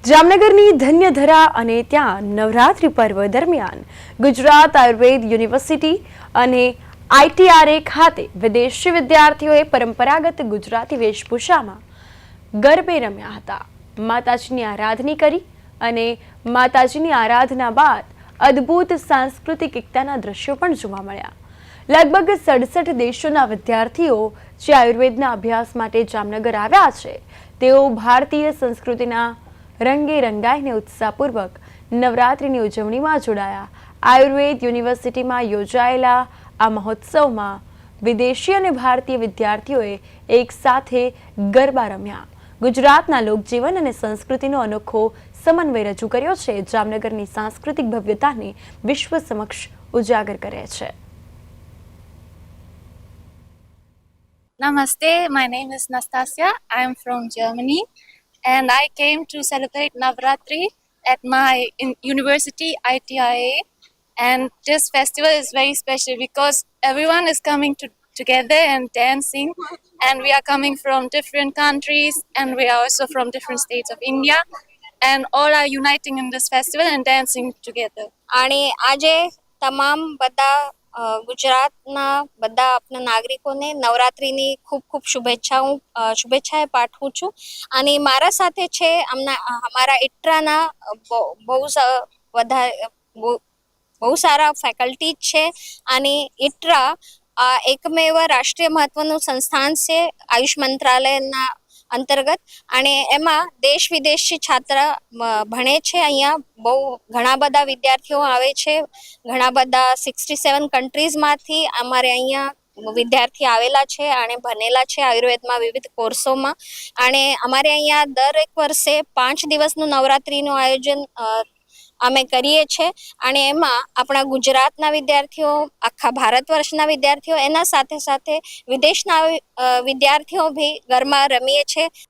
જામનગરની ધન્યધરા અને ત્યાં નવરાત્રિ પર્વ દરમિયાન ગુજરાત આયુર્વેદ યુનિવર્સિટી અને ITRA ખાતે વિદેશી વિદ્યાર્થીઓએ પરંપરાગત ગુજરાતી વેશભૂષામાં ગરબે રમ્યા હતા. માતાજીની આરાધના કરી અને માતાજીની આરાધના બાદ અદ્ભુત સાંસ્કૃતિક એકતાના દ્રશ્યો પણ જોવા મળ્યા. લગભગ 67 દેશોના વિદ્યાર્થીઓ જે આયુર્વેદના અભ્યાસ માટે જામનગર આવ્યા છે તેઓ ભારતીય સંસ્કૃતિના રંગે રંગાઈને ઉત્સાહપૂર્વક નવરાત્રિની ઉજવણીમાં જોડાયા. આયુર્વેદ યુનિવર્સિટીમાં યોજાયેલા આ મહોત્સવમાં વિદેશી અને ભારતીય વિદ્યાર્થીઓએ એક સાથે ગરબા રમ્યા. ગુજરાતના લોકજીવન અને સંસ્કૃતિનો અનોખો સમન્વય રજૂ કર્યો છે. જામનગરની સાંસ્કૃતિક ભવ્યતાને વિશ્વ સમક્ષ ઉજાગર કરે છે. Namaste, my name is Nastasia. I am from Germany and I came to celebrate Navratri at my university ITIA, and this festival is very special because everyone is coming together and dancing, and we are coming from different countries and we are also from different states of India, and all are uniting in this festival and dancing together. અને આજે તમામ બધા ગુજરાતના બધા આપણા નાગરિકોને નવરાત્રિની ખૂબ ખૂબ શુભેચ્છાએ પાઠવું છું. અને મારા સાથે છે અમારા ઇટ્રાના બહુ સારા ફેકલ્ટી છે. અને ઇટ્રા એકમેવ રાષ્ટ્રીય મહત્વનું સંસ્થાન છે આયુષ મંત્રાલયના અંતર્ગત, અને એમાં દેશ વિદેશી છાત્ર ભણે છે. અહીંયા બહુ ઘણા બધા વિદ્યાર્થીઓ આવે છે. ઘણા બધા 67 કન્ટ્રીઝમાંથી અમારે અહીંયા વિદ્યાર્થી આવેલા છે અને ભણેલા છે આયુર્વેદમાં વિવિધ કોર્સોમાં. અને અમારે અહીંયા દરેક વર્ષે 5 દિવસનું નવરાત્રિનું આયોજન અમે કરીએ છીએ. અને એમાં આપણા ગુજરાતના વિદ્યાર્થીઓ, આખા ભારત વર્ષના વિદ્યાર્થીઓ, એના સાથે સાથે વિદેશના વિદ્યાર્થીઓ બી ઘરમાં રમીએ છીએ.